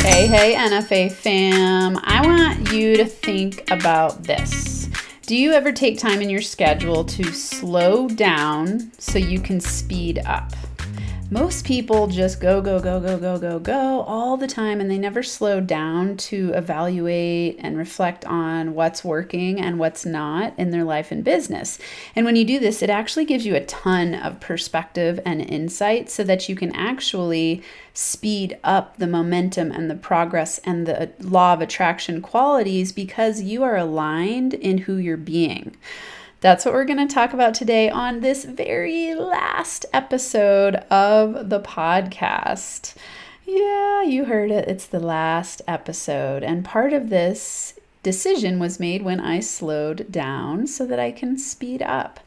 Hey, NFA fam. I want you to think about this. Do you ever take time in your schedule to slow down so you can speed up? Most people just go all the time, and they never slow down to evaluate and reflect on what's working and what's not in their life and business. And when you do this, it actually gives you a ton of perspective and insight so that you can actually speed up the momentum and the progress and the law of attraction qualities because you are aligned in who you're being. That's what we're going to talk about today on this very last episode of the podcast. Yeah, you heard it. It's the last episode. And part of this decision was made when I slowed down so that I can speed up.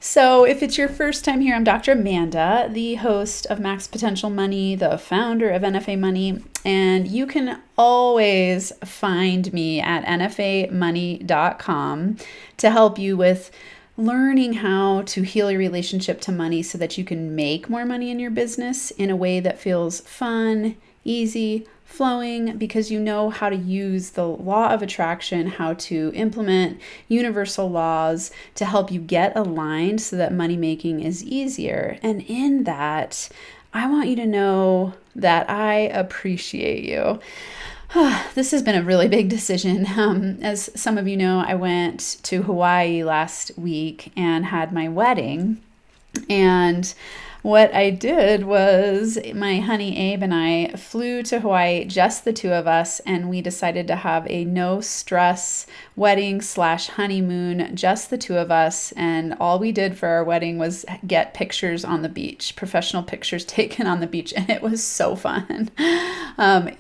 So if it's your first time here, I'm Dr. Amanda, the host of Max Potential Money, the founder of NFA Money, and you can always find me at nfamoney.com to help you with learning how to heal your relationship to money so that you can make more money in your business in a way that feels fun, easy, flowing, because you know how to use the law of attraction, how to implement universal laws to help you get aligned so that money making is easier. And in that, I want you to know that I appreciate you. This has been a really big decision. As some of you know, I went to Hawaii last week and had my wedding. And what I did was my honey Abe and I flew to Hawaii, just the two of us, and we decided to have a no stress wedding / honeymoon, just the two of us. And all we did for our wedding was get pictures on the beach, professional pictures taken on the beach. And it was so fun.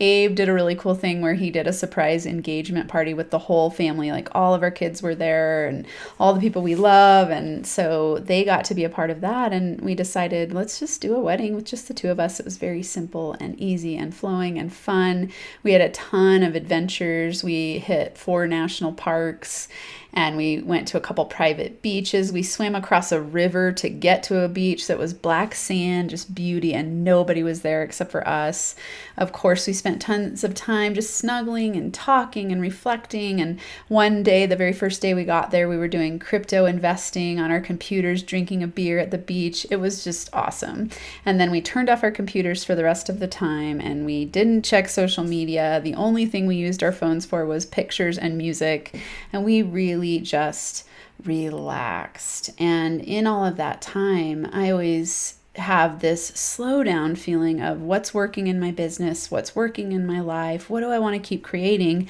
Abe did a really cool thing where he did a surprise engagement party with the whole family. Like all of our kids were there and all the people we love. And so they got to be a part of that. And we decided, let's just do a wedding with just the two of us. It was very simple and easy and flowing and fun. We had a ton of adventures. We hit 4 national parks and we went to a couple private beaches. We swam across a river to get to a beach that was black sand, just beauty, and nobody was there except for us. Of course, we spent tons of time just snuggling and talking and reflecting. And one day, the very first day we got there, we were doing crypto investing on our computers, drinking a beer at the beach. It was just awesome. And then we turned off our computers for the rest of the time and we didn't check social media. The only thing we used our phones for was pictures and music. And we really just relaxed. And in all of that time, I always have this slow down feeling of what's working in my business, what's working in my life, what do I want to keep creating?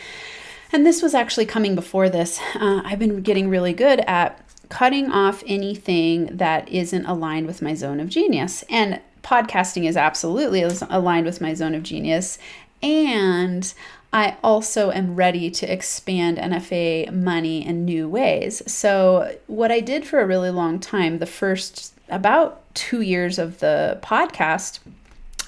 And this was actually coming before this. I've been getting really good at cutting off anything that isn't aligned with my zone of genius. And podcasting is absolutely aligned with my zone of genius. And I also am ready to expand NFA money in new ways. So what I did for a really long time, the first about 2 years of the podcast,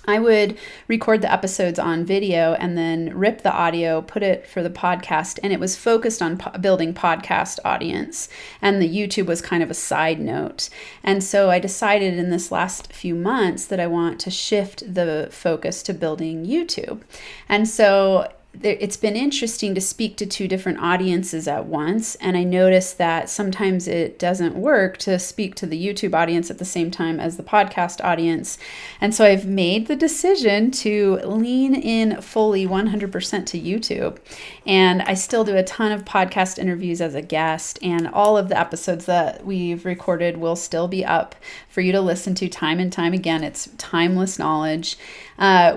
I would record the episodes on video and then rip the audio, put it for the podcast, and it was focused on building podcast audience. And the YouTube was kind of a side note. And so I decided in this last few months that I want to shift the focus to building YouTube. And so it's been interesting to speak to 2 different audiences at once. And I noticed that sometimes it doesn't work to speak to the YouTube audience at the same time as the podcast audience. And so I've made the decision to lean in fully 100% to YouTube. And I still do a ton of podcast interviews as a guest, and all of the episodes that we've recorded will still be up for you to listen to time and time again. It's timeless knowledge.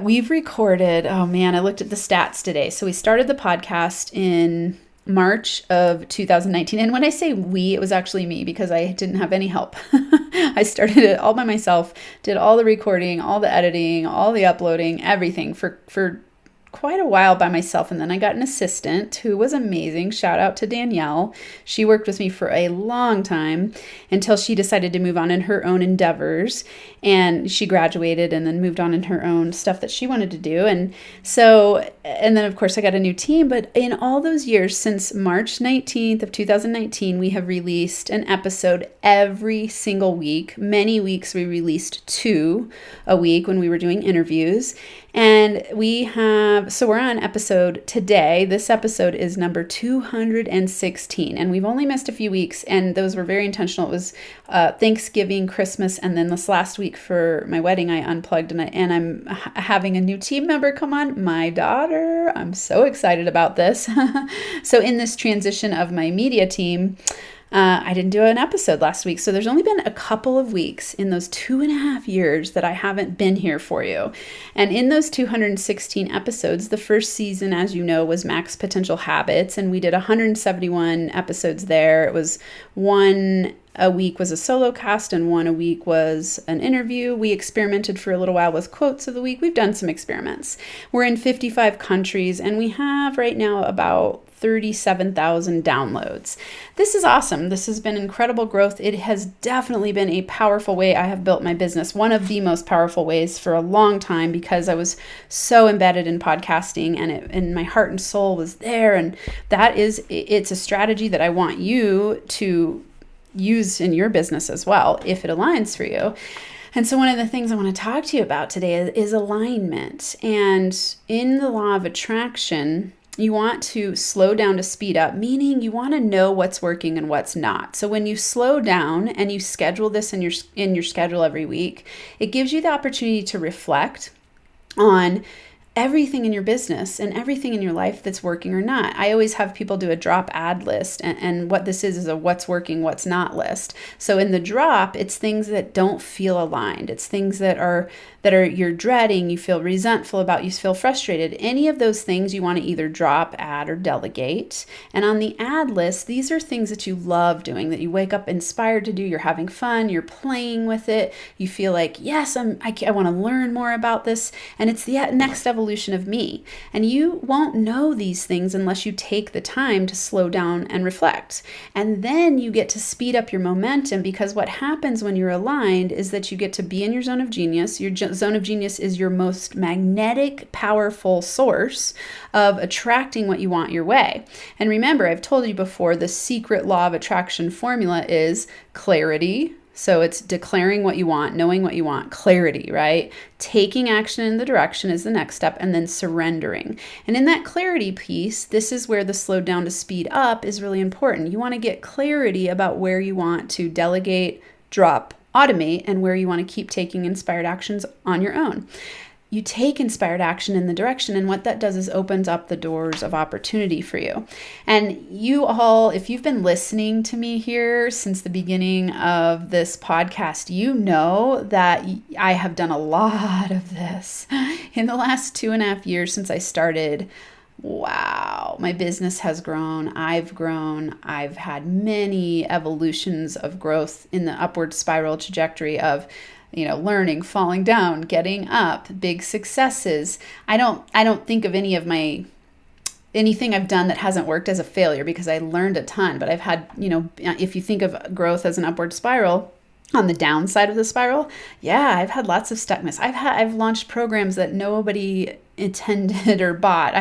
We've recorded, I looked at the stats today. So we started the podcast in March of 2019. And when I say we, it was actually me because I didn't have any help. I started it all by myself, did all the recording, all the editing, all the uploading, everything for quite a while by myself. And then I got an assistant who was amazing. Shout out to Danielle. She worked with me for a long time until she decided to move on in her own endeavors. And she graduated and then moved on in her own stuff that she wanted to do. And then of course I got a new team. But in all those years, since March 19th of 2019, we have released an episode every single week. Many weeks we released 2 a week when we were doing interviews. And we're on episode today. This episode is number 216, and we've only missed a few weeks, and those were very intentional. It was Thanksgiving, Christmas, and then this last week for my wedding, I unplugged, and I'm having a new team member come on, my daughter. I'm so excited about this. So in this transition of my media team, I didn't do an episode last week. So there's only been a couple of weeks in those 2.5 years that I haven't been here for you. And in those 216 episodes, the first season, as you know, was Max Potential Habits. And we did 171 episodes there. It was one a week was a solo cast and one a week was an interview. We experimented for a little while with quotes of the week. We've done some experiments. We're in 55 countries and we have right now about 37,000 downloads. This is awesome. This has been incredible growth. It has definitely been a powerful way I have built my business. One of the most powerful ways for a long time because I was so embedded in podcasting and my heart and soul was there. And it's a strategy that I want you to use in your business as well, if it aligns for you. And so one of the things I want to talk to you about today is alignment. And in the law of attraction, you want to slow down to speed up, meaning you want to know what's working and what's not. So when you slow down and you schedule this in your schedule every week, it gives you the opportunity to reflect on everything in your business and everything in your life that's working or not. I always have people do a drop ad list, and what this is a what's working, what's not list. So in the drop, it's things that don't feel aligned. It's things that are you're dreading, you feel resentful about, you feel frustrated. Any of those things you want to either drop, add, or delegate. And on the ad list, these are things that you love doing, that you wake up inspired to do. You're having fun, you're playing with it. You feel like, yes, I want to learn more about this. And it's the next evolution of me. And you won't know these things unless you take the time to slow down and reflect. And then you get to speed up your momentum, because what happens when you're aligned is that you get to be in your zone of genius. Your zone of genius is your most magnetic, powerful source of attracting what you want your way. And remember, I've told you before, the secret law of attraction formula is clarity. So it's declaring what you want, knowing what you want, clarity, right? Taking action in the direction is the next step, and then surrendering. And in that clarity piece, this is where the slow down to speed up is really important. You want to get clarity about where you want to delegate, drop, automate, and where you want to keep taking inspired actions on your own. You take inspired action in the direction, and what that does is opens up the doors of opportunity for you. And you all, if you've been listening to me here since the beginning of this podcast, you know that I have done a lot of this. In the last 2.5 years since I started, wow, my business has grown. I've grown. I've had many evolutions of growth in the upward spiral trajectory of learning, falling down, getting up, big successes. I don't think of anything I've done that hasn't worked as a failure, because I learned a ton. But I've had, if you think of growth as an upward spiral, on the downside of the spiral, yeah, I've had lots of stuckness. I've launched programs that nobody attended or bought.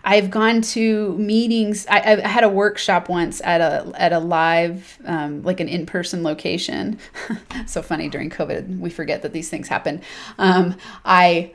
I've gone to meetings. I had a workshop once at a live, like an in-person location. So funny, during COVID, we forget that these things happen. I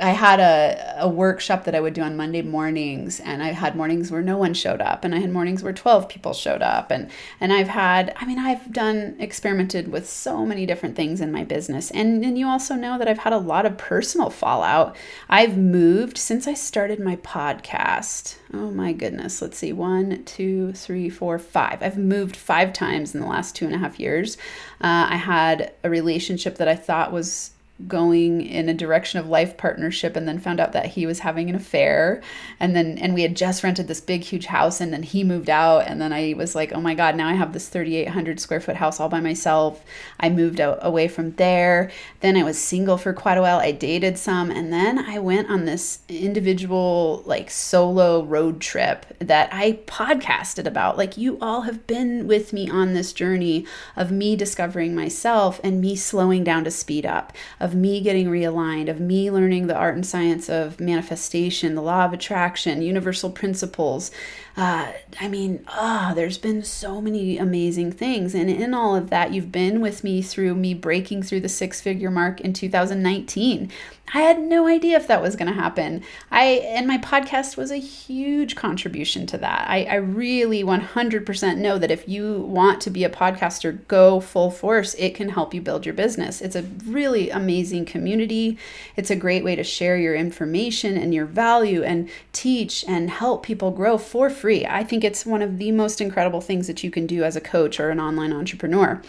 had a workshop that I would do on Monday mornings, and I had mornings where no one showed up, and I had mornings where 12 people showed up, and I've experimented with so many different things in my business. And you also know that I've had a lot of personal fallout. I've moved since I started my podcast. Oh my goodness. Let's see. 1, 2, 3, 4, 5. I've moved 5 times in the last 2.5 years. I had a relationship that I thought was going in a direction of life partnership, and then found out that he was having an affair. And we had just rented this big, huge house, and then he moved out. And then I was like, oh my God, now I have this 3,800 square foot house all by myself. I moved away from there. Then I was single for quite a while. I dated some. And then I went on this individual, like, solo road trip that I podcasted about. Like, you all have been with me on this journey of me discovering myself and me slowing down to speed up, of me getting realigned, of me learning the art and science of manifestation, the law of attraction, universal principles. There's been so many amazing things. And in all of that, you've been with me through me breaking through the 6-figure mark in 2019. I had no idea if that was going to happen. And my podcast was a huge contribution to that. I really 100% know that if you want to be a podcaster, go full force. It can help you build your business. It's a really amazing community. It's a great way to share your information and your value and teach and help people grow for free. I think it's one of the most incredible things that you can do as a coach or an online entrepreneur.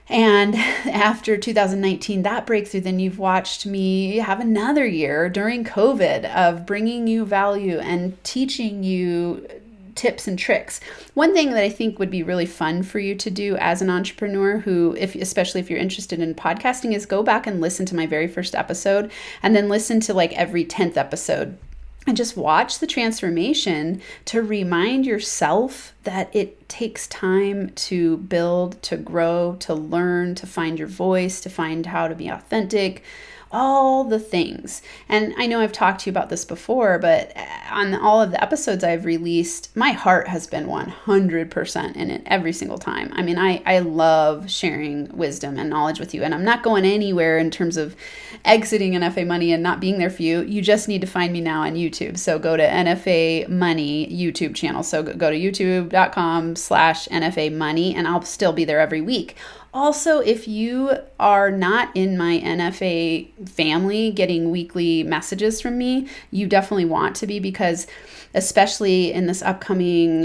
And after 2019, that breakthrough, then you've watched me have another year during COVID of bringing you value and teaching you tips and tricks. One thing that I think would be really fun for you to do as an entrepreneur especially if you're interested in podcasting, is go back and listen to my very first episode, and then listen to like every 10th episode. And just watch the transformation to remind yourself that it takes time to build, to grow, to learn, to find your voice, to find how to be authentic, all the things. And I know I've talked to you about this before, but on all of the episodes I've released, my heart has been 100% in it every single time. I mean, I love sharing wisdom and knowledge with you, and I'm not going anywhere in terms of exiting NFA Money and not being there for you. You just need to find me now on YouTube. So go to NFA Money YouTube channel. So go to youtube.com/NFA Money, and I'll still be there every week. Also, if you are not in my NFA family getting weekly messages from me, you definitely want to be, because especially in this upcoming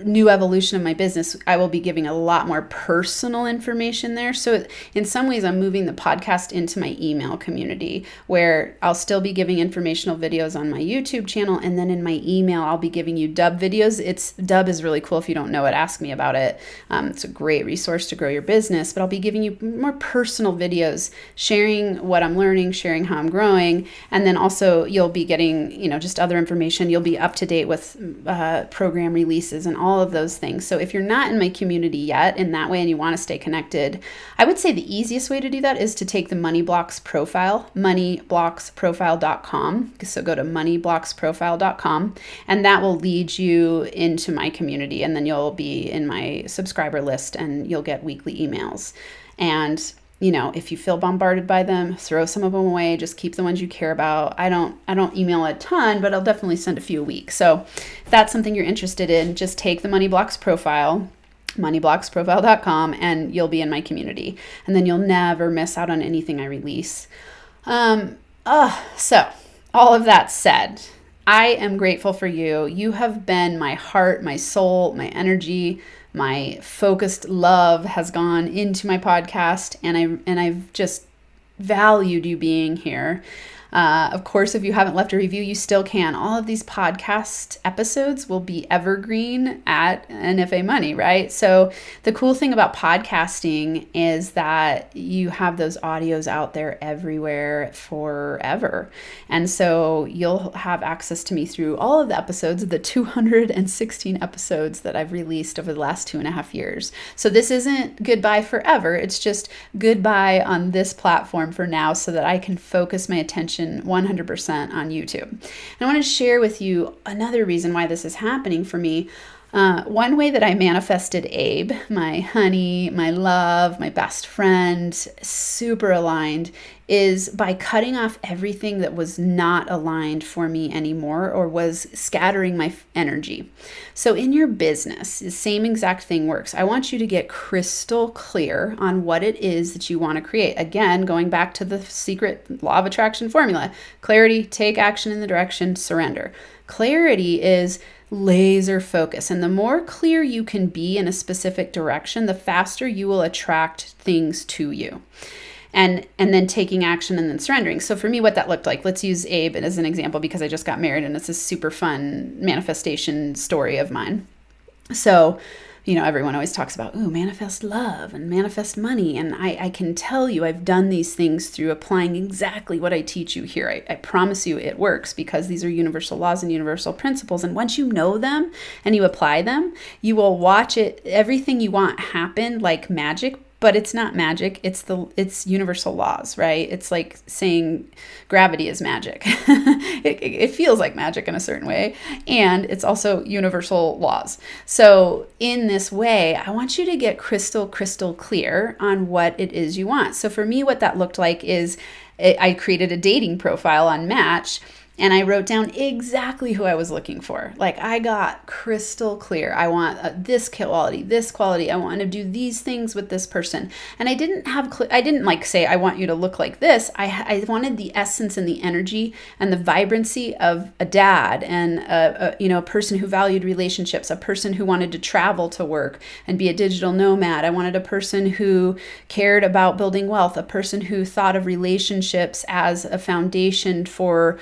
new evolution of my business, I will be giving a lot more personal information there. So in some ways, I'm moving the podcast into my email community, where I'll still be giving informational videos on my YouTube channel. And then in my email, I'll be giving you dub videos. Dub is really cool. If you don't know it, ask me about it. It's a great resource to grow your business, but I'll be giving you more personal videos, sharing what I'm learning, sharing how I'm growing. And then also you'll be getting, just other information. You'll be up to date with program releases and all of those things. So if you're not in my community yet in that way and you want to stay connected, I would say the easiest way to do that is to take the Money Blocks profile, moneyblocksprofile.com. So go to moneyblocksprofile.com, and that will lead you into my community. And then you'll be in my subscriber list and you'll get weekly emails. And if you feel bombarded by them, throw some of them away. Just keep the ones you care about. I don't email a ton, but I'll definitely send a few a week. So if that's something you're interested in, just take the Money Blocks profile, moneyblocksprofile.com, and you'll be in my community. And then you'll never miss out on anything I release. So all of that said, I am grateful for you. You have been my heart, my soul, my energy. My focused love has gone into my podcast, and I've just valued you being here. Of course, if you haven't left a review, you still can. All of these podcast episodes will be evergreen at NFA Money, right? So the cool thing about podcasting is that you have those audios out there everywhere forever. And so you'll have access to me through all of the episodes, the 216 episodes that I've released over the last 2.5 years. So this isn't goodbye forever. It's just goodbye on this platform for now, so that I can focus my attention 100% on YouTube. And I want to share with you another reason why this is happening for me. One way that I manifested Abe, my honey, my love, my best friend, super aligned, is by cutting off everything that was not aligned for me anymore or was scattering my energy. So in your business, the same exact thing works. I want you to get crystal clear on what it is that you want to create. Again, going back to the secret law of attraction formula: clarity, take action in the direction, surrender. Clarity is laser focus. And the more clear you can be in a specific direction, the faster you will attract things to you. and then taking action and then surrendering. So for me, what that looked like, let's use Abe as an example because I just got married and it's a super fun manifestation story of mine. So, everyone always talks about, manifest love and manifest money. And I can tell you, I've done these things through applying exactly what I teach you here. I promise you it works because these are universal laws and universal principles. And once you know them and you apply them, you will watch everything you want happen like magic. But it's not magic. It's universal laws, right? It's like saying gravity is magic. It feels like magic in a certain way. And it's also universal laws. So in this way, I want you to get crystal clear on what it is you want. So for me, what that looked like is I created a dating profile on Match. And I wrote down exactly who I was looking for. Like I got crystal clear. I want this quality. I want to do these things with this person. And I didn't like say, I want you to look like this. I wanted the essence and the energy and the vibrancy of a dad and a person who valued relationships, a person who wanted to travel to work and be a digital nomad. I wanted a person who cared about building wealth, a person who thought of relationships as a foundation for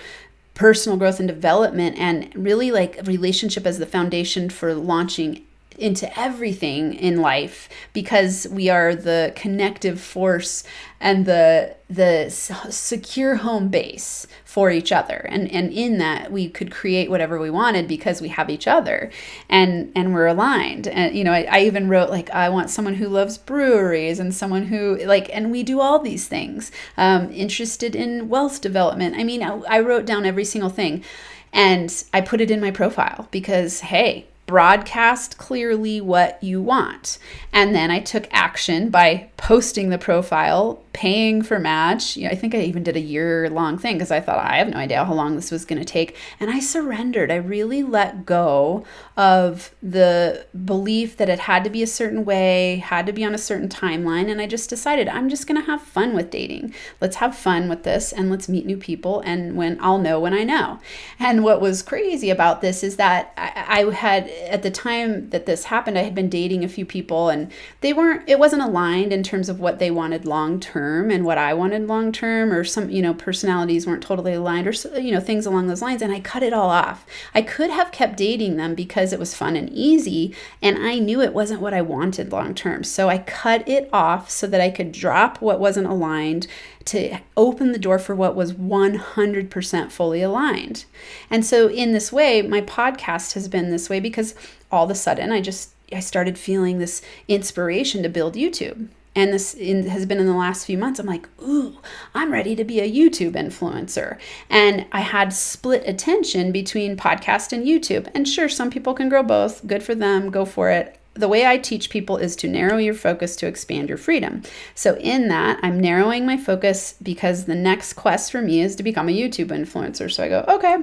personal growth and development, and really like relationship as the foundation for launching into everything in life, because we are the connective force and the secure home base for each other. And in that we could create whatever we wanted because we have each other and we're aligned. And, I even wrote like, I want someone who loves breweries and someone who and we do all these things, interested in wealth development. I mean, I wrote down every single thing and I put it in my profile because, hey, broadcast clearly what you want. And then I took action by posting the profile, paying for Match. I think I even did a year-long thing because I thought I have no idea how long this was going to take. And I surrendered. I really let go of the belief that it had to be a certain way, had to be on a certain timeline. And I just decided I'm just going to have fun with dating. Let's have fun with this and let's meet new people. And I'll know when I know. And what was crazy about this is that I had, at the time that this happened, I had been dating a few people and it wasn't aligned in terms of what they wanted long-term and what I wanted long-term, or some, personalities weren't totally aligned, or, things along those lines. And I cut it all off. I could have kept dating them because it was fun and easy. And I knew it wasn't what I wanted long-term. So I cut it off so that I could drop what wasn't aligned to open the door for what was 100% fully aligned. And so in this way, my podcast has been this way because all of a sudden I started feeling this inspiration to build YouTube. And this has been in the last few months. I'm like, I'm ready to be a YouTube influencer. And I had split attention between podcast and YouTube. And sure, some people can grow both. Good for them. Go for it. The way I teach people is to narrow your focus to expand your freedom. So in that, I'm narrowing my focus because the next quest for me is to become a YouTube influencer. So I go, okay,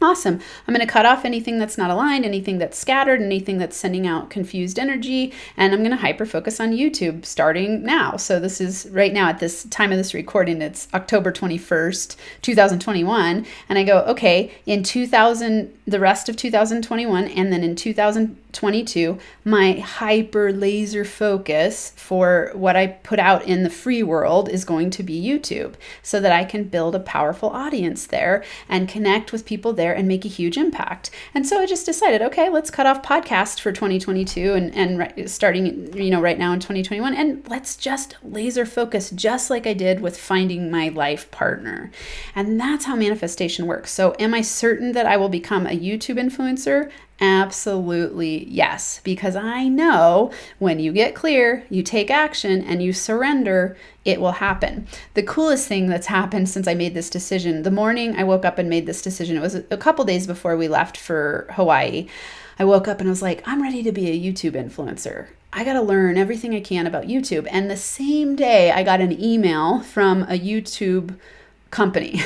awesome. I'm going to cut off anything that's not aligned, anything that's scattered, anything that's sending out confused energy, and I'm going to hyper focus on YouTube starting now. So this is right now at this time of this recording, it's October 21st, 2021. And I go, okay, the rest of 2021, and then in 2022, my hyper laser focus for what I put out in the free world is going to be YouTube, so that I can build a powerful audience there and connect with people there and make a huge impact. And so I just decided, okay, let's cut off podcast for 2022 and starting, right now in 2021, and let's just laser focus just like I did with finding my life partner. And that's how manifestation works. So am I certain that I will become a YouTube influencer? Absolutely yes, because I know when you get clear, you take action, and you surrender, it will happen. The coolest thing that's happened since I made this decision, the morning I woke up and made this decision, it was a couple days before we left for Hawaii. I woke up and I was like, I'm ready to be a YouTube influencer. I got to learn everything I can about YouTube. And the same day I got an email from a YouTube company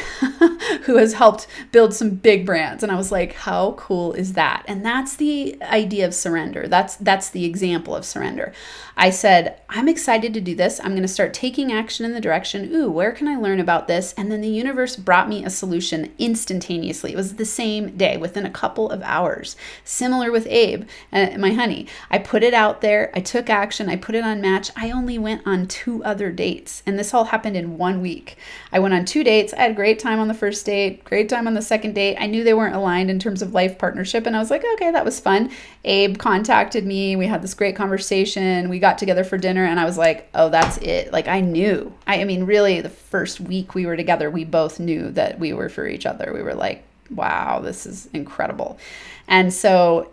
who has helped build some big brands. And I was like, how cool is that? And that's the idea of surrender. That's the example of surrender. I said, I'm excited to do this. I'm going to start taking action in the direction, where can I learn about this? And then the universe brought me a solution instantaneously. It was the same day, within a couple of hours. Similar with Abe, my honey. I put it out there. I took action. I put it on Match. I only went on 2 other dates. And this all happened in 1 week. I went on 2 dates. I had a great time on the first date, great time on the second date. I knew they weren't aligned in terms of life partnership. And I was like, okay, that was fun. Abe contacted me. We had this great conversation. We got together for dinner and I was like, oh, that's it. Like I knew. I mean, really the first week we were together, we both knew that we were for each other. We were like, wow, this is incredible. And so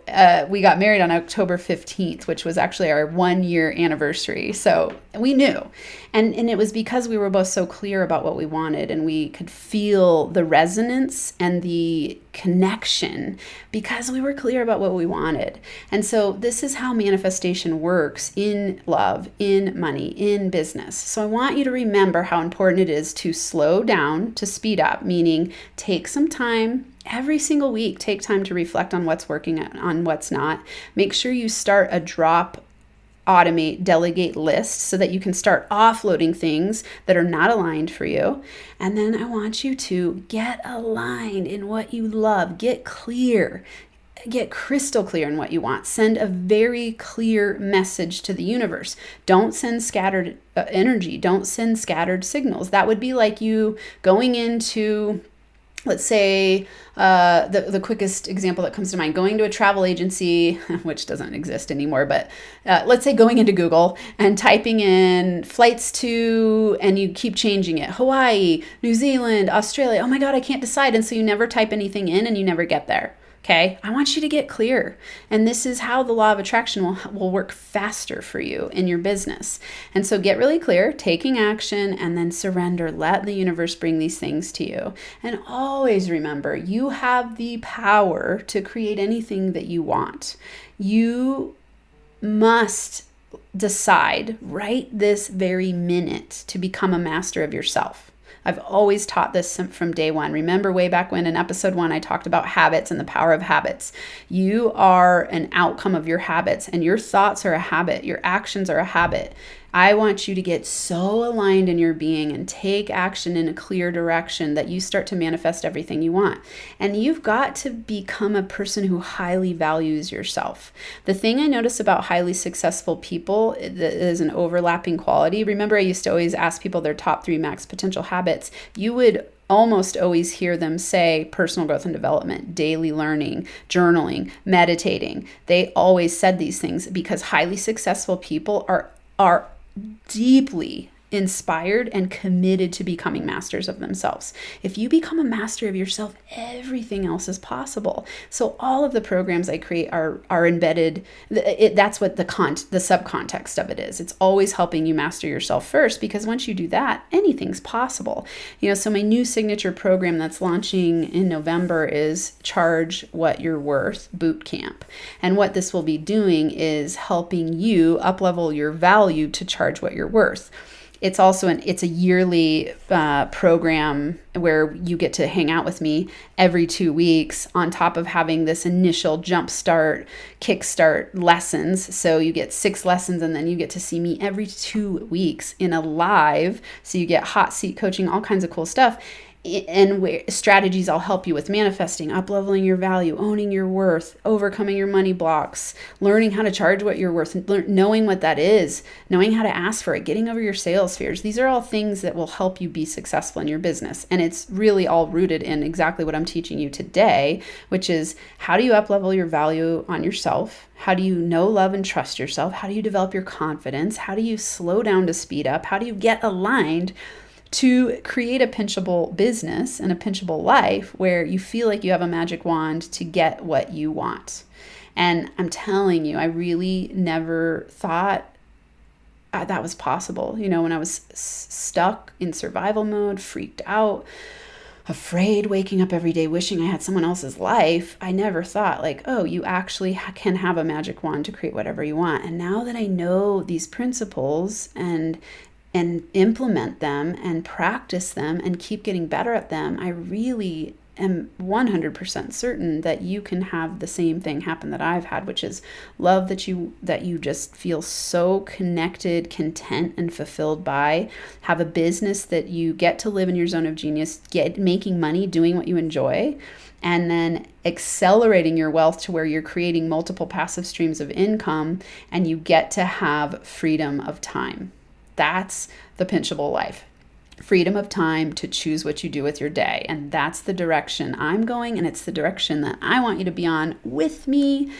we got married on October 15th, which was actually our 1-year anniversary. So we knew. And it was because we were both so clear about what we wanted and we could feel the resonance and the connection because we were clear about what we wanted. And so this is how manifestation works in love, in money, in business. So I want you to remember how important it is to slow down, to speed up, meaning take some time. Every single week, take time to reflect on what's working, on what's not. Make sure you start a drop, automate, delegate list so that you can start offloading things that are not aligned for you. And then I want you to get aligned in what you love. Get clear. Get crystal clear in what you want. Send a very clear message to the universe. Don't send scattered energy. Don't send scattered signals. That would be like you going into, let's say, the quickest example that comes to mind, going to a travel agency, which doesn't exist anymore, but let's say going into Google and typing in flights to, and you keep changing it, Hawaii, New Zealand, Australia. Oh my God, I can't decide. And so you never type anything in and you never get there. Okay, I want you to get clear. And this is how the law of attraction will work faster for you in your business. And so get really clear, taking action, and then surrender. Let the universe bring these things to you. And always remember, you have the power to create anything that you want. You must decide right this very minute to become a master of yourself. I've always taught this from day one. Remember way back when in episode 1, I talked about habits and the power of habits. You are an outcome of your habits, and your thoughts are a habit. Your actions are a habit. I want you to get so aligned in your being and take action in a clear direction that you start to manifest everything you want. And you've got to become a person who highly values yourself. The thing I notice about highly successful people that is an overlapping quality. Remember, I used to always ask people their top 3 max potential habits. You would almost always hear them say personal growth and development, daily learning, journaling, meditating. They always said these things because highly successful people are deeply inspired and committed to becoming masters of themselves. If you become a master of yourself, everything else is possible. So all of the programs I create are embedded. That's what the subcontext of it is. It's always helping you master yourself first, because once you do that, anything's possible. So my new signature program that's launching in November is Charge What You're Worth Boot Camp. And what this will be doing is helping you up-level your value to charge what you're worth. It's also it's a yearly program where you get to hang out with me every 2 weeks on top of having this initial jumpstart, kickstart lessons. So you get 6 lessons and then you get to see me every 2 weeks in a live. So you get hot seat coaching, all kinds of cool stuff. And strategies I'll help you with manifesting, up-leveling your value, owning your worth, overcoming your money blocks, learning how to charge what you're worth, knowing what that is, knowing how to ask for it, getting over your sales fears. These are all things that will help you be successful in your business. And it's really all rooted in exactly what I'm teaching you today, which is how do you up-level your value on yourself? How do you know, love, and trust yourself? How do you develop your confidence? How do you slow down to speed up? How do you get aligned to create a pinchable business and a pinchable life where you feel like you have a magic wand to get what you want? And I'm telling you, I really never thought that was possible. When I was stuck in survival mode, freaked out, afraid, waking up every day wishing I had someone else's life, I never thought you actually can have a magic wand to create whatever you want. And now that I know these principles and and implement them and practice them and keep getting better at them, I really am 100% certain that you can have the same thing happen that I've had, which is love that you just feel so connected, content, and fulfilled by, have a business that you get to live in your zone of genius, making money, doing what you enjoy, and then accelerating your wealth to where you're creating multiple passive streams of income and you get to have freedom of time. That's the Pinchable life. Freedom of time to choose what you do with your day. And that's the direction I'm going, and it's the direction that I want you to be on with me.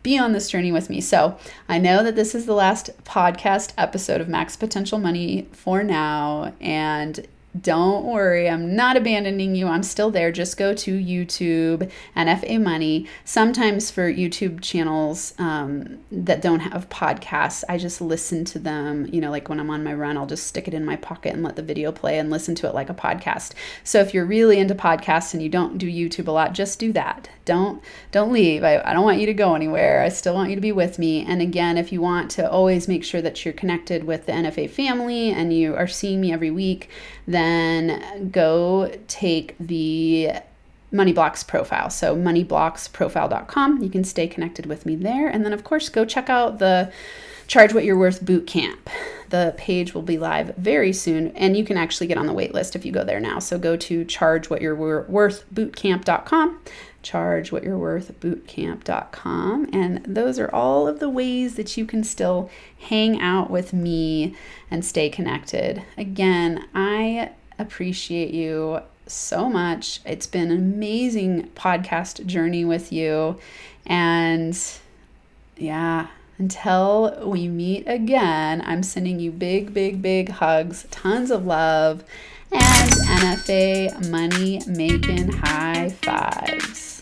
Be on this journey with me. So I know that this is the last podcast episode of Max Potential Money for now, and don't worry, I'm not abandoning you. I'm still there. Just go to YouTube, NFA Money. Sometimes for YouTube channels that don't have podcasts, I just listen to them. Like when I'm on my run, I'll just stick it in my pocket and let the video play and listen to it like a podcast. So if you're really into podcasts and you don't do YouTube a lot, just do that. Don't leave. I don't want you to go anywhere. I still want you to be with me. And again, if you want to always make sure that you're connected with the NFA family and you are seeing me every week, then go take the Money Blocks profile. So moneyblocksprofile.com. You can stay connected with me there. And then, of course, go check out the Charge What You're Worth boot camp. The page will be live very soon, and you can actually get on the wait list if you go there now. So go to chargewhatyourworthbootcamp.com, chargewhatyourworthbootcamp.com, and those are all of the ways that you can still hang out with me and stay connected. Again, I appreciate you so much. It's been an amazing podcast journey with you, and yeah, until we meet again, I'm sending you big, big, big hugs, tons of love, and NFA money making high fives.